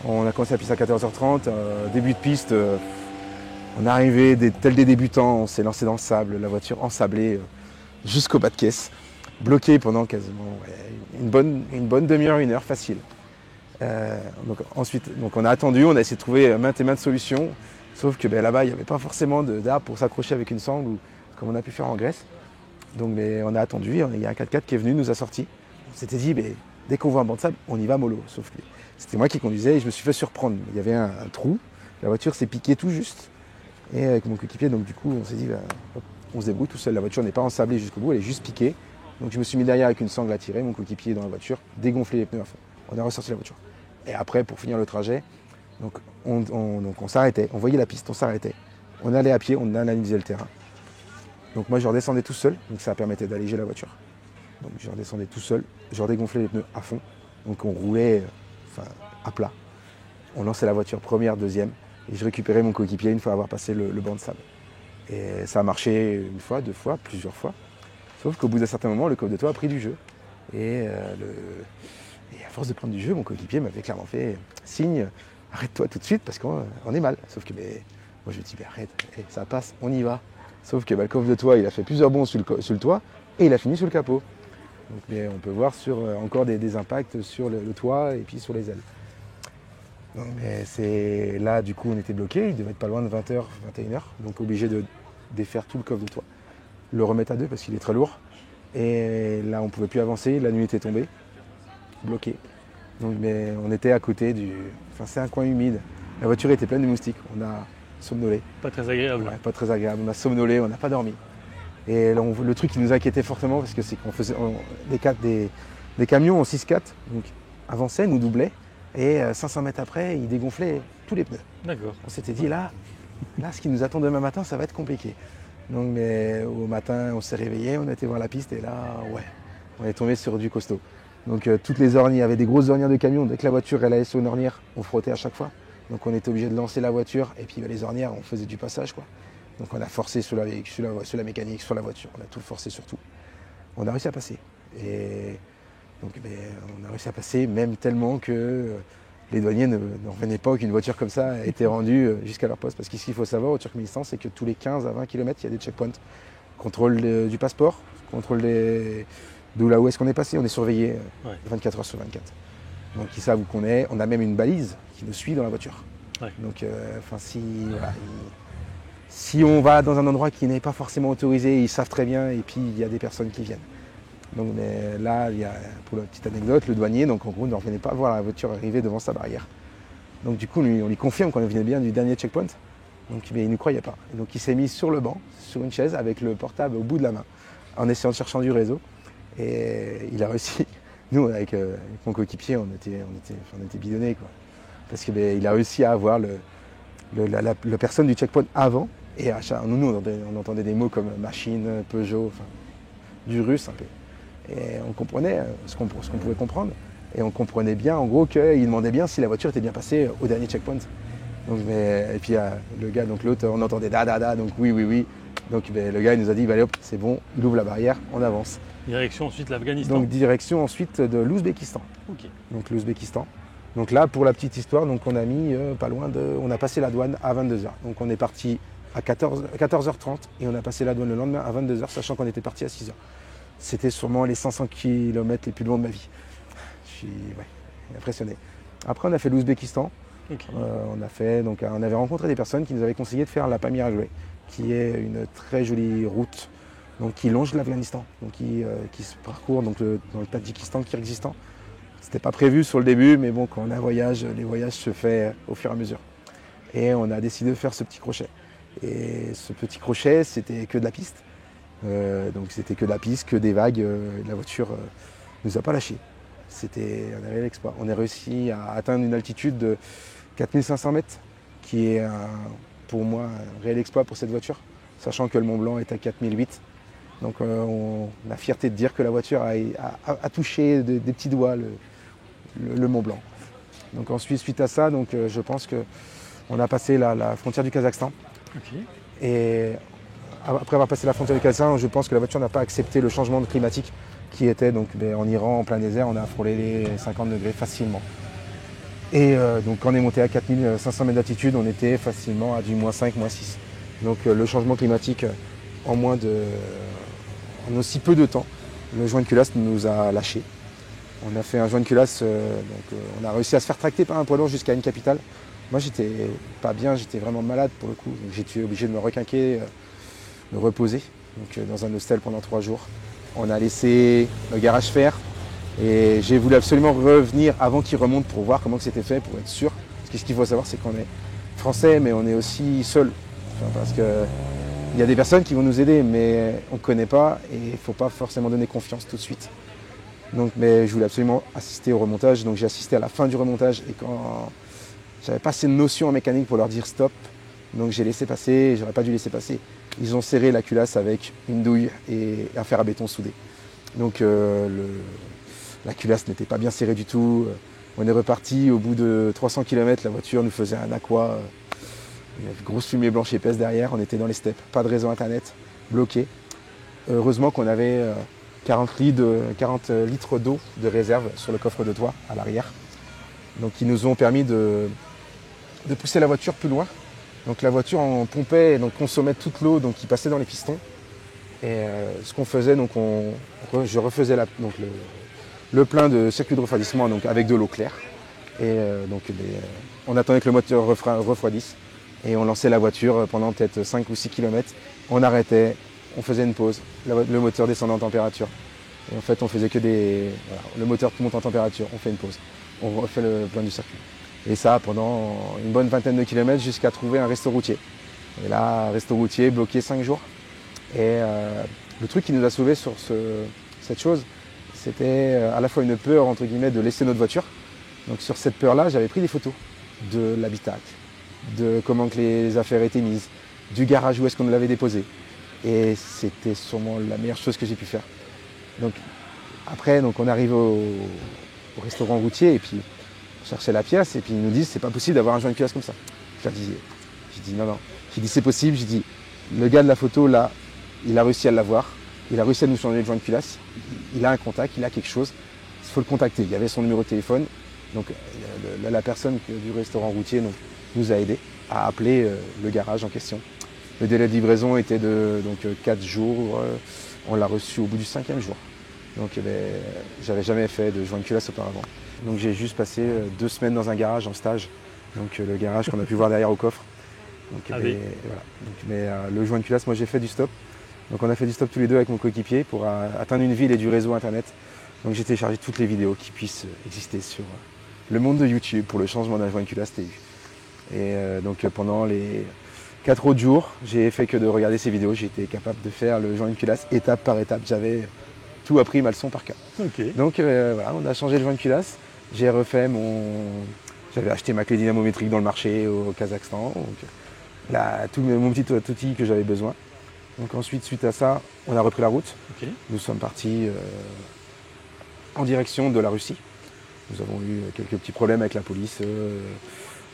On a commencé la piste à 14h30, début de piste, on est arrivé tels des débutants, on s'est lancé dans le sable, la voiture ensablée jusqu'au bas de caisse, bloquée pendant quasiment une bonne demi-heure, 1 heure facile. Ensuite, on a attendu, on a essayé de trouver maintes et maintes solutions, sauf que là-bas il n'y avait pas forcément d'arbre pour s'accrocher avec une sangle, comme on a pu faire en Grèce. Donc on a attendu, il y a un 4x4 qui est venu, nous a sortis. On s'était dit, dès qu'on voit un banc de sable, on y va mollo. Sauf que c'était moi qui conduisais et je me suis fait surprendre. Il y avait un trou, la voiture s'est piquée tout juste. Et avec mon coéquipier, donc du coup, on s'est dit, on se débrouille tout seul. La voiture n'est pas ensablée jusqu'au bout, elle est juste piquée. Donc je me suis mis derrière avec une sangle à tirer, mon coéquipier dans la voiture, dégonfler les pneus à fond. On a ressorti la voiture. Et après, pour finir le trajet, on s'arrêtait, on voyait la piste, on s'arrêtait. On allait à pied, on analysait le terrain. Donc moi je redescendais tout seul, donc ça permettait d'alléger la voiture. Donc je redescendais tout seul, je redégonflais les pneus à fond. Donc on roulait à plat. On lançait la voiture première, deuxième, et je récupérais mon coéquipier une fois avoir passé le banc de sable. Et ça a marché une fois, 2 fois, plusieurs fois. Sauf qu'au bout d'un certain moment, le coffre de toit a pris du jeu. Et à force de prendre du jeu, mon coéquipier m'avait clairement fait signe, arrête-toi tout de suite parce qu'on est mal. Sauf que moi je me dis, arrête, ça passe, on y va. Sauf que le coffre de toit, il a fait plusieurs bonds sur le toit et il a fini sur le capot. Donc, on peut voir encore des impacts sur le toit et puis sur les ailes. Donc, là, du coup, on était bloqué. Il devait être pas loin de 20h, 21h. Donc, obligé de défaire tout le coffre de toit. Le remettre à 2 parce qu'il est très lourd. Et là, on ne pouvait plus avancer. La nuit était tombée. Bloqué. Donc, on était à côté c'est un coin humide. La voiture était pleine de moustiques. On a somnolé. Pas très agréable. Ouais, pas très agréable. On a somnolé, on n'a pas dormi. Et là, le truc qui nous inquiétait fortement, parce que c'est qu'on faisait des camions en 6x4, donc avançaient, nous doublaient, et 500 mètres après, ils dégonflaient tous les pneus. D'accord. On s'était dit, là, ce qui nous attend demain matin, ça va être compliqué. Donc, au matin, on s'est réveillé, on a été voir la piste, et là, on est tombé sur du costaud. Donc, toutes les ornières, il y avait des grosses ornières de camion. Dès que la voiture, elle allait sur une ornière, on frottait à chaque fois. Donc, on était obligé de lancer la voiture, et puis les ornières, on faisait du passage, quoi. Donc on a forcé sur la mécanique, sur la voiture, on a tout forcé sur tout. On a réussi à passer. Et donc on a réussi à passer, même tellement que les douaniers ne revenaient pas qu'une voiture comme ça a été rendue jusqu'à leur poste. Parce que ce qu'il faut savoir au Turkménistan, c'est que tous les 15 à 20 km, il y a des checkpoints. Contrôle du passeport, contrôle d'où là où est-ce qu'on est passé, on est surveillé 24 heures sur 24. Donc ils savent où qu'on est, on a même une balise qui nous suit dans la voiture. Ouais. Donc si on va dans un endroit qui n'est pas forcément autorisé, ils savent très bien et puis il y a des personnes qui viennent. Donc là, pour la petite anecdote, le douanier, donc en gros, ne revenait pas voir la voiture arriver devant sa barrière. Donc du coup, on lui confirme qu'on venait bien du dernier checkpoint. Donc il ne croyait pas. Et donc il s'est mis sur le banc, sur une chaise, avec le portable au bout de la main, en essayant de chercher du réseau. Et il a réussi. Nous, avec mon coéquipier, on était bidonnés, quoi. Parce qu'il a réussi à avoir la personne du checkpoint avant Et nous, on entendait des mots comme machine, Peugeot, enfin, du russe un peu. Et on comprenait ce qu'on pouvait comprendre. Et on comprenait bien, en gros, qu'il demandait bien si la voiture était bien passée au dernier checkpoint. Donc, et puis le gars, donc l'autre, on entendait da da da, donc oui, oui, oui. Donc le gars, il nous a dit, bah, allez hop, c'est bon, il ouvre la barrière, on avance. Direction ensuite l'Afghanistan. Donc direction ensuite de l'Ouzbékistan. Ok. Donc l'Ouzbékistan. Donc là, pour la petite histoire, donc on a mis pas loin on a passé la douane à 22h. Donc on est parti à 14h30 et on a passé la douane le lendemain à 22h, sachant qu'on était parti à 6h. C'était sûrement les 500 km les plus longs de ma vie. Je suis impressionné. Après, on a fait l'Ouzbékistan. Okay. On avait rencontré des personnes qui nous avaient conseillé de faire la Pamir Railway, qui est une très jolie route donc, qui longe l'Afghanistan, donc qui se parcourt donc, dans le Tadjikistan, le Kirghizistan. C'était pas prévu sur le début, mais bon, quand on a un voyage, les voyages se font au fur et à mesure. Et on a décidé de faire ce petit crochet. Et ce petit crochet, c'était que de la piste. Donc c'était que de la piste, que des vagues. La voiture nous a pas lâchés. C'était un réel exploit. On a réussi à atteindre une altitude de 4500 mètres, qui est pour moi un réel exploit pour cette voiture, sachant que le Mont Blanc est à 4008. Donc on a la fierté de dire que la voiture a touché des petits doigts le Mont Blanc. Donc ensuite, suite à ça, donc, je pense qu'on a passé la frontière du Kazakhstan. Okay. Et après avoir passé la frontière du Kazakhstan, je pense que la voiture n'a pas accepté le changement climatique qui était donc en Iran, en plein désert, on a frôlé les 50 degrés facilement. Et donc quand on est monté à 4500 mètres d'altitude, on était facilement à du -5, -6. Donc le changement climatique en aussi peu de temps, le joint de culasse nous a lâchés. On a fait un joint de culasse, on a réussi à se faire tracter par un poids lourd jusqu'à une capitale. Moi j'étais pas bien, j'étais vraiment malade pour le coup, donc j'étais obligé de me requinquer, me reposer donc, dans un hostel pendant 3 jours. On a laissé le garage faire et j'ai voulu absolument revenir avant qu'il remonte pour voir comment c'était fait, pour être sûr. Parce que ce qu'il faut savoir, c'est qu'on est français, mais on est aussi seul. Enfin, parce qu'il y a des personnes qui vont nous aider, mais on ne connaît pas et il ne faut pas forcément donner confiance tout de suite. Donc, mais je voulais absolument assister au remontage, donc j'ai assisté à la fin du remontage et quand j'avais pas assez de notions en mécanique pour leur dire stop, donc j'ai laissé passer, j'aurais pas dû laisser passer. Ils ont serré la culasse avec une douille et un fer à béton soudé. Donc la culasse n'était pas bien serrée du tout. On est reparti au bout de 300 km, la voiture nous faisait un aqua. Il y avait une grosse fumée blanche épaisse derrière, on était dans les steppes, pas de réseau internet, bloqué. Heureusement qu'on avait 40 litres d'eau de réserve sur le coffre de toit à l'arrière. Donc ils nous ont permis de pousser la voiture plus loin. Donc la voiture en pompait, donc consommait toute l'eau donc qui passait dans les pistons. Et ce qu'on faisait, donc je refaisais le plein de circuit de refroidissement donc avec de l'eau claire. Et on attendait que le moteur refroidisse et on lançait la voiture pendant peut-être 5 ou 6 km. On arrêtait, on faisait une pause, le moteur descendait en température. Et en fait, on faisait que le moteur monte en température, on fait une pause. On refait le plein du circuit. Et ça pendant une bonne vingtaine de kilomètres jusqu'à trouver un resto routier. Et là, resto routier bloqué 5 jours. Et le truc qui nous a sauvés sur cette chose, c'était à la fois une peur entre guillemets de laisser notre voiture. Donc sur cette peur-là, j'avais pris des photos de l'habitacle, de comment que les affaires étaient mises, du garage où est-ce qu'on l'avait déposé. Et c'était sûrement la meilleure chose que j'ai pu faire. Donc après, on arrive au restaurant routier et puis on cherchait la pièce et puis ils nous disent c'est pas possible d'avoir un joint de culasse comme ça. J'ai dit non. J'ai dit c'est possible, j'ai dit le gars de la photo là, il a réussi à l'avoir, il a réussi à nous changer le joint de culasse, il a un contact, il a quelque chose, il faut le contacter. Il y avait son numéro de téléphone, donc la personne du restaurant routier nous a aidés à appeler le garage en question. Le délai de livraison était de 4 jours, on l'a reçu au bout du 5e jour. Donc j'avais jamais fait de joint de culasse auparavant. Donc j'ai juste passé 2 semaines dans un garage en stage, donc le garage qu'on a pu voir derrière au coffre. Donc, voilà. Mais le joint de culasse, moi j'ai fait du stop. Donc on a fait du stop tous les deux avec mon coéquipier pour atteindre une ville et du réseau internet. Donc j'ai téléchargé toutes les vidéos qui puissent exister sur le monde de YouTube pour le changement d'un joint de culasse TU. Et donc pendant les 4 autres jours, j'ai fait que de regarder ces vidéos. J'ai été capable de faire le joint de culasse étape par étape. J'avais tout appris ma leçon par cœur. Okay. Donc voilà, on a changé le joint de culasse. J'avais acheté ma clé dynamométrique dans le marché au Kazakhstan. Donc, mon petit outil que j'avais besoin. Donc ensuite, suite à ça, on a repris la route. Ok. Nous sommes partis en direction de la Russie. Nous avons eu quelques petits problèmes avec la police.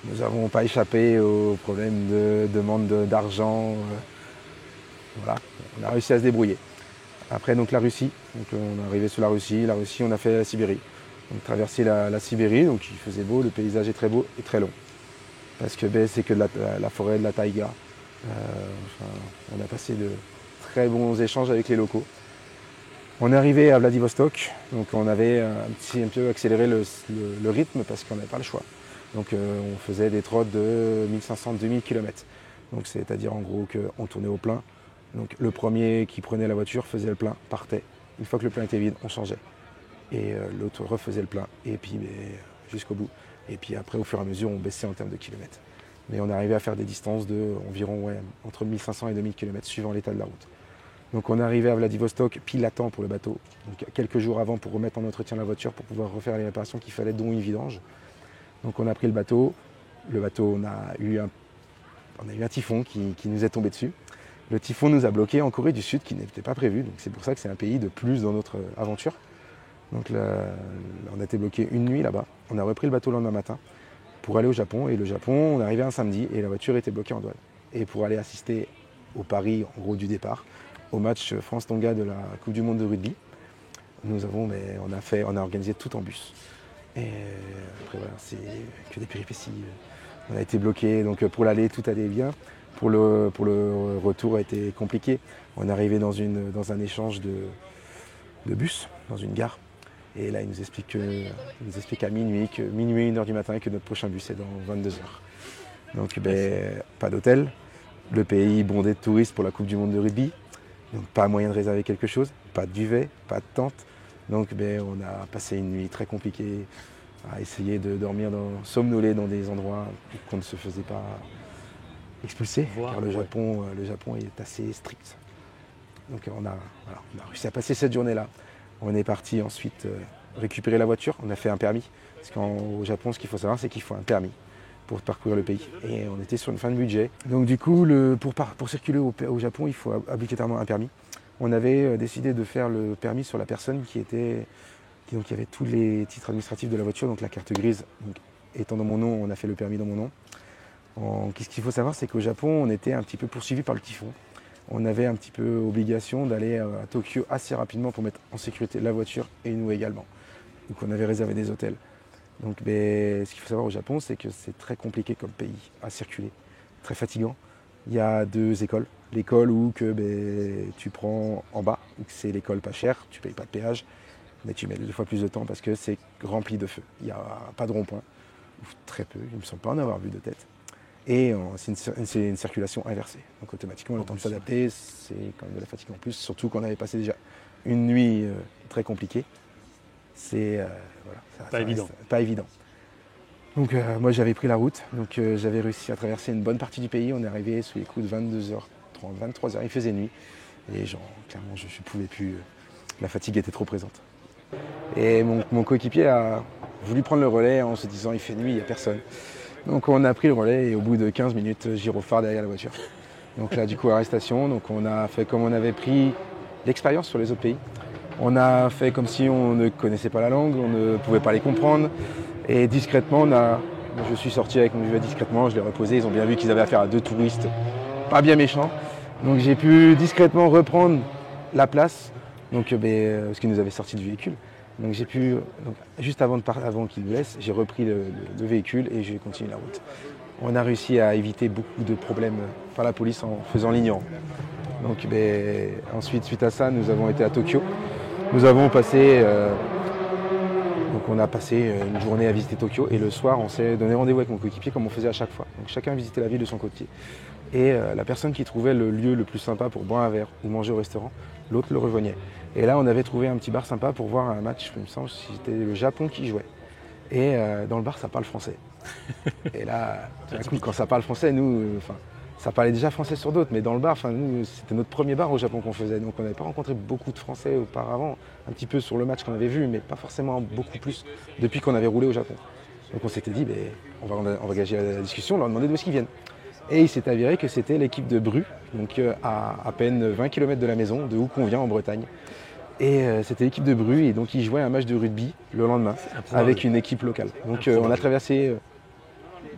Nous n'avons pas échappé aux problèmes de demande d'argent. Voilà, on a réussi à se débrouiller. Après donc la Russie, donc, on est arrivé sur la Russie, on a fait la Sibérie. Donc traversé la Sibérie, donc il faisait beau, le paysage est très beau et très long. Parce que c'est que de la forêt, de la taïga. On a passé de très bons échanges avec les locaux. On est arrivé à Vladivostok, donc on avait un peu accéléré le rythme parce qu'on n'avait pas le choix. Donc on faisait des trottes de 1500-2000 km. Donc c'est-à-dire en gros qu'on tournait au plein. Donc le premier qui prenait la voiture faisait le plein, partait. Une fois que le plein était vide, on changeait. Et l'autre refaisait le plein, et puis jusqu'au bout. Et puis après, au fur et à mesure, on baissait en termes de kilomètres. Mais on arrivait à faire des distances de environ entre 1500 et 2000 km suivant l'état de la route. Donc on est arrivé à Vladivostok pile à temps pour le bateau. Donc quelques jours avant pour remettre en entretien la voiture, pour pouvoir refaire les réparations qu'il fallait, dont une vidange. Donc on a pris le bateau. Le bateau, on a eu un typhon qui nous est tombé dessus. Le typhon nous a bloqués en Corée du Sud, qui n'était pas prévu. Donc c'est pour ça que c'est un pays de plus dans notre aventure. Donc là, on a été bloqué une nuit là-bas. On a repris le bateau le lendemain matin pour aller au Japon. Et le Japon, on est arrivé un samedi et la voiture était bloquée en douane. Et pour aller assister au pari, en gros, du départ, au match France-Tonga de la Coupe du Monde de rugby, on a organisé tout en bus. Et après voilà, c'est que des péripéties. On a été bloqué, donc pour l'aller, tout allait bien. Pour le retour a été compliqué. On est arrivé dans un échange de bus, dans une gare. Et là, il nous explique à minuit, 1h du matin, que notre prochain bus est dans 22 heures. Donc, pas d'hôtel. Le pays bondé de touristes pour la Coupe du Monde de rugby. Donc, pas moyen de réserver quelque chose. Pas de duvet, pas de tente. Donc, on a passé une nuit très compliquée à essayer de dormir somnolé dans des endroits qu'on ne se faisait pas expulser. Car le Japon est assez strict. Donc, on a réussi à passer cette journée-là. On est parti ensuite récupérer la voiture. On a fait un permis. Parce qu'au Japon, ce qu'il faut savoir, c'est qu'il faut un permis pour parcourir le pays. Et on était sur une fin de budget. Donc du coup, pour circuler au Japon, il faut obligatoirement un permis. On avait décidé de faire le permis sur la personne qui avait tous les titres administratifs de la voiture, donc la carte grise. Donc, étant dans mon nom, on a fait le permis dans mon nom. Ce qu'il faut savoir, c'est qu'au Japon, on était un petit peu poursuivi par le typhon. On avait un petit peu obligation d'aller à Tokyo assez rapidement pour mettre en sécurité la voiture et nous également. Donc on avait réservé des hôtels. Donc ce qu'il faut savoir au Japon, c'est que c'est très compliqué comme pays à circuler, très fatigant. Il y a 2 écoles. L'école où tu prends en bas, où c'est l'école pas chère, tu ne payes pas de péage, mais tu mets 2 fois plus de temps parce que c'est rempli de feu. Il n'y a pas de rond-point, ou très peu, il ne me semble pas en avoir vu de tête. Et c'est une circulation inversée. Donc automatiquement, le temps de s'adapter, c'est quand même de la fatigue en plus, surtout qu'on avait passé déjà une nuit très compliquée. C'est pas évident. Donc moi j'avais pris la route, donc j'avais réussi à traverser une bonne partie du pays. On est arrivé sous les coups de 22h30, 23h, il faisait nuit. Et clairement, je ne pouvais plus, la fatigue était trop présente. Et mon coéquipier a voulu prendre le relais en se disant il fait nuit, il n'y a personne. Donc on a pris le relais et au bout de 15 minutes, gyrophare derrière la voiture. Donc là du coup arrestation, donc on a fait comme on avait pris l'expérience sur les autres pays. On a fait comme si on ne connaissait pas la langue, on ne pouvait pas les comprendre. Et discrètement, je suis sorti avec mon duvet discrètement, je l'ai reposé, ils ont bien vu qu'ils avaient affaire à 2 touristes pas bien méchants. Donc j'ai pu discrètement reprendre la place, parce qu'ils nous avaient sorti du véhicule. Donc j'ai pu, juste avant qu'ils nous laissent, j'ai repris le véhicule et j'ai continué la route. On a réussi à éviter beaucoup de problèmes par la police en faisant l'ignorant. Donc ensuite, suite à ça, nous avons été à Tokyo. Nous avons passé, on a passé une journée à visiter Tokyo et le soir, on s'est donné rendez-vous avec mon coéquipier comme on faisait à chaque fois. Donc chacun visitait la ville de son côté. Et la personne qui trouvait le lieu le plus sympa pour boire un verre ou manger au restaurant, l'autre le rejoignait. Et là, on avait trouvé un petit bar sympa pour voir un match, il me semble, c'était le Japon qui jouait. Et dans le bar, ça parle français. Et là, tout d'un coup, quand ça parle français, nous, ça parlait déjà français sur d'autres, mais dans le bar, nous, c'était notre premier bar au Japon qu'on faisait. Donc on n'avait pas rencontré beaucoup de Français auparavant, un petit peu sur le match qu'on avait vu, mais pas forcément beaucoup plus depuis qu'on avait roulé au Japon. Donc on s'était dit, on va engager la discussion, on leur demander d'où est-ce qu'ils viennent. Et il s'est avéré que c'était l'équipe de Bru, donc à peine 20 km de la maison, de où qu'on vient en Bretagne. Et c'était l'équipe de Bru, et donc ils jouaient un match de rugby le lendemain avec une équipe locale. Donc on a traversé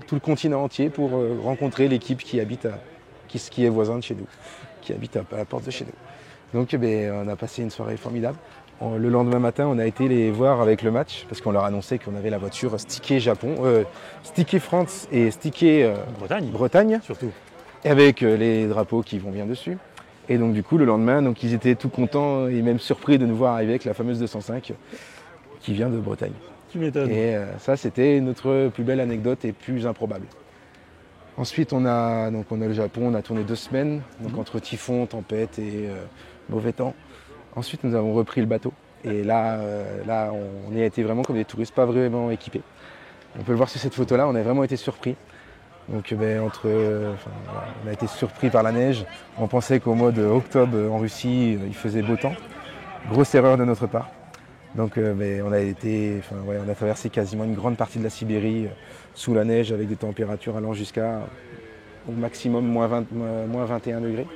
tout le continent entier pour rencontrer l'équipe qui est voisin de chez nous, qui habite à la porte de chez nous. Donc on a passé une soirée formidable. Le lendemain matin, on a été les voir avec le match, parce qu'on leur annonçait qu'on avait la voiture stickée stickée France et stickée Bretagne, surtout. Et avec les drapeaux qui vont bien dessus. Et donc du coup, le lendemain, donc, ils étaient tout contents et même surpris de nous voir arriver avec la fameuse 205 qui vient de Bretagne. Tu m'étonnes. Et ça, c'était notre plus belle anecdote et plus improbable. Ensuite, on a le Japon, on a tourné 2 semaines, donc entre typhon, tempête et mauvais temps. Ensuite, nous avons repris le bateau. Et là, on y a été vraiment comme des touristes, pas vraiment équipés. On peut le voir sur cette photo-là, on a vraiment été surpris. Donc, on a été surpris par la neige. On pensait qu'au mois d'octobre, en Russie, il faisait beau temps. Grosse erreur de notre part. Donc, on a traversé quasiment une grande partie de la Sibérie sous la neige avec des températures allant jusqu'à au maximum moins 21 degrés.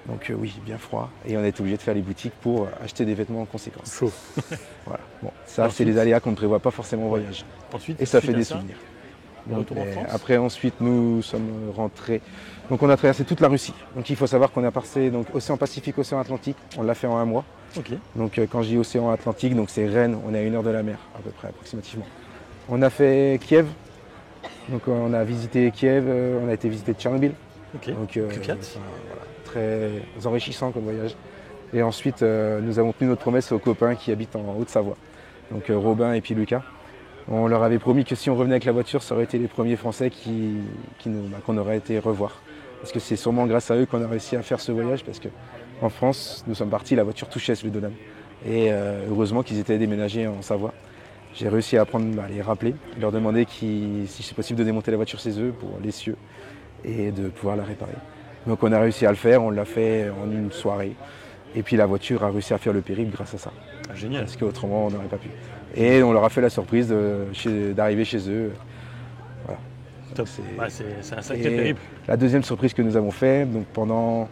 Donc oui, bien froid. Et on a été obligé de faire les boutiques pour acheter des vêtements en conséquence. Chaud. Voilà. Bon, ça, c'est les aléas qu'on ne prévoit pas forcément au voyage. Ensuite, et ça fait des souvenirs. Donc, après, ensuite, nous sommes rentrés. Donc on a traversé toute la Russie. Donc il faut savoir qu'on a passé océan Pacifique, océan Atlantique. On l'a fait en 1 mois. Okay. Donc quand je dis océan Atlantique, donc c'est Rennes, on est à 1 heure de la mer, à peu près, approximativement. On a fait Kiev. Donc on a visité Kiev, on a été visiter Tchernobyl. Okay. Donc très enrichissant comme voyage. Et ensuite, nous avons tenu notre promesse aux copains qui habitent en Haute-Savoie. Donc Robin et puis Lucas. On leur avait promis que si on revenait avec la voiture, ça aurait été les premiers Français qu'on aurait été revoir. Parce que c'est sûrement grâce à eux qu'on a réussi à faire ce voyage, parce qu'en France, nous sommes partis, la voiture touchait celui de Donham. Et heureusement qu'ils étaient déménagés en Savoie. J'ai réussi à les rappeler, leur demander si c'est possible de démonter la voiture chez eux pour l'essieu et de pouvoir la réparer. Donc on a réussi à le faire, on l'a fait en une soirée. Et puis la voiture a réussi à faire le périple grâce à ça. Ah, génial. Parce qu'autrement on n'aurait pas pu. Et on leur a fait la surprise d'arriver chez eux. Voilà. Top. C'est un sacré périple. La deuxième surprise que nous avons fait, donc pendant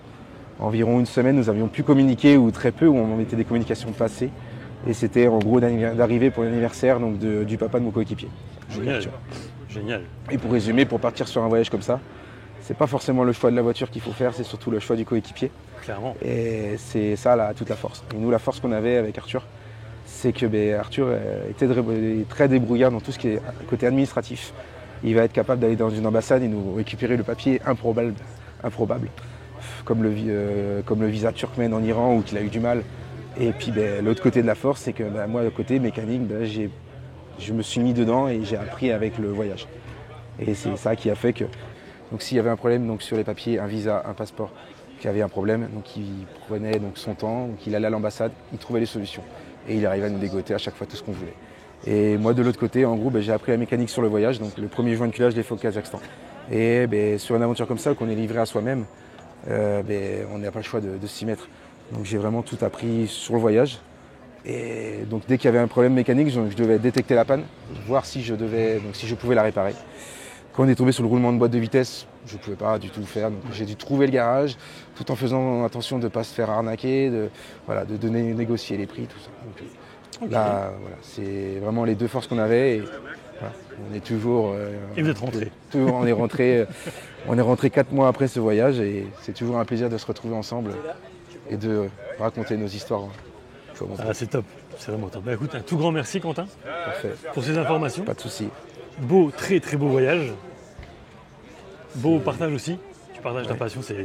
environ 1 semaine, nous avions pu communiquer, ou très peu, où on mettait des communications passées. Et c'était en gros d'arriver pour l'anniversaire du papa de mon coéquipier. Génial. Génial. Et pour résumer, pour partir sur un voyage comme ça, c'est pas forcément le choix de la voiture qu'il faut faire, c'est surtout le choix du coéquipier. Clairement. Et c'est ça toute la force. Et nous, la force qu'on avait avec Arthur, c'est que Arthur était très débrouillard dans tout ce qui est côté administratif. Il va être capable d'aller dans une ambassade et nous récupérer le papier improbable comme le visa turkmène en Iran où il a eu du mal. Et puis l'autre côté de la force, c'est que moi, le côté mécanique, je me suis mis dedans et j'ai appris avec le voyage. Et c'est ça qui a fait que s'il y avait un problème sur les papiers, un visa, un passeport, qui avait un problème, donc il prenait son temps, donc il allait à l'ambassade, il trouvait les solutions. Et il arrivait à nous dégoter à chaque fois tout ce qu'on voulait. Et moi de l'autre côté, en gros, j'ai appris la mécanique sur le voyage. Donc le premier joint de culage, je l'ai fait au Kazakhstan. Et sur une aventure comme ça, qu'on est livré à soi-même, on n'a pas le choix de s'y mettre. Donc j'ai vraiment tout appris sur le voyage. Et donc dès qu'il y avait un problème mécanique, je devais détecter la panne, voir si je pouvais la réparer. Quand on est tombé sur le roulement de boîte de vitesse, je ne pouvais pas du tout le faire. Donc j'ai dû trouver le garage, tout en faisant attention de ne pas se faire arnaquer, de négocier les prix, tout ça. Donc, là, c'est vraiment les 2 forces qu'on avait. Et, on est toujours. Et vous êtes rentrés. On est rentré 4 mois après ce voyage et c'est toujours un plaisir de se retrouver ensemble et de raconter nos histoires. C'est top, c'est vraiment top. Écoute, un tout grand merci Quentin. Parfait. Pour ces informations. Pas de souci. Beau, très très beau voyage. Beau partage aussi. Tu partages ta passion, c'est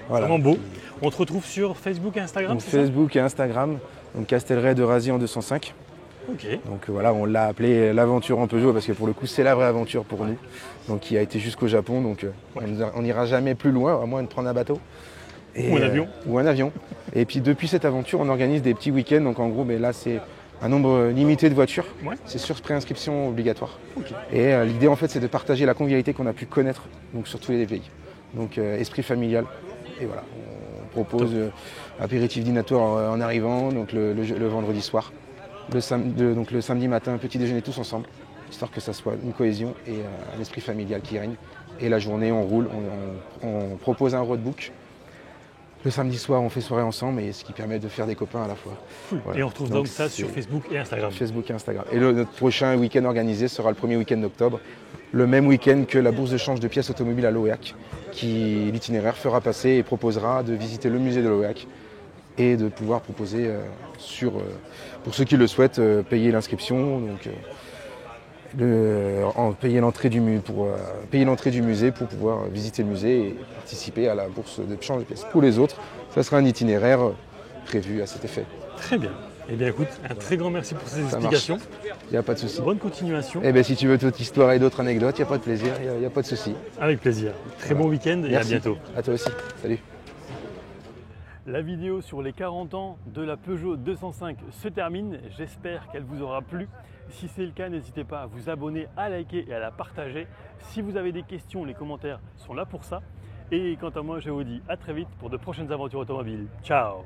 vraiment beau. On te retrouve sur Facebook et Instagram, c'est Facebook et Instagram, donc Castelray de Razy en 205. Ok. Donc on l'a appelé l'aventure en Peugeot parce que pour le coup c'est la vraie aventure pour nous. Donc qui a été jusqu'au Japon, donc on n'ira jamais plus loin à moins de prendre un bateau. Ou un avion. Et puis depuis cette aventure, on organise des petits week-ends. Donc en gros, là c'est un nombre limité de voitures. Ouais. C'est sur préinscription obligatoire. Okay. Et l'idée en fait c'est de partager la convivialité qu'on a pu connaître sur tous les pays. Donc esprit familial. Et voilà, on propose apéritif dînatoire en arrivant, donc le vendredi soir. Le samedi matin, petit déjeuner tous ensemble, histoire que ça soit une cohésion et un esprit familial qui règne. Et la journée, on roule, on propose un roadbook. Le samedi soir, on fait soirée ensemble, et ce qui permet de faire des copains à la fois. Voilà. Et on retrouve donc ça sur Facebook et Instagram. Facebook et Instagram. Et notre prochain week-end organisé sera le premier week-end d'octobre, le même week-end que la bourse de change de pièces automobiles à l'OEAC, qui l'itinéraire fera passer et proposera de visiter le musée de l'OEAC et de pouvoir proposer pour ceux qui le souhaitent, payer l'inscription, donc payer l'entrée du musée pour pouvoir visiter le musée et participer à la bourse de change de pièces. Pour les autres, ça sera un itinéraire prévu à cet effet. Très bien. Eh bien écoute, un très grand merci pour ces explications. Il n'y a pas de souci. Bonne continuation. Eh bien si tu veux toute histoire et d'autres anecdotes, il n'y a pas de plaisir, il n'y a pas de souci. Avec plaisir. Très bon week-end et Merci. à bientôt. À toi aussi. Salut. La vidéo sur les 40 ans de la Peugeot 205 se termine. J'espère qu'elle vous aura plu. Si c'est le cas, n'hésitez pas à vous abonner, à liker et à la partager. Si vous avez des questions, les commentaires sont là pour ça. Et quant à moi, je vous dis à très vite pour de prochaines aventures automobiles. Ciao!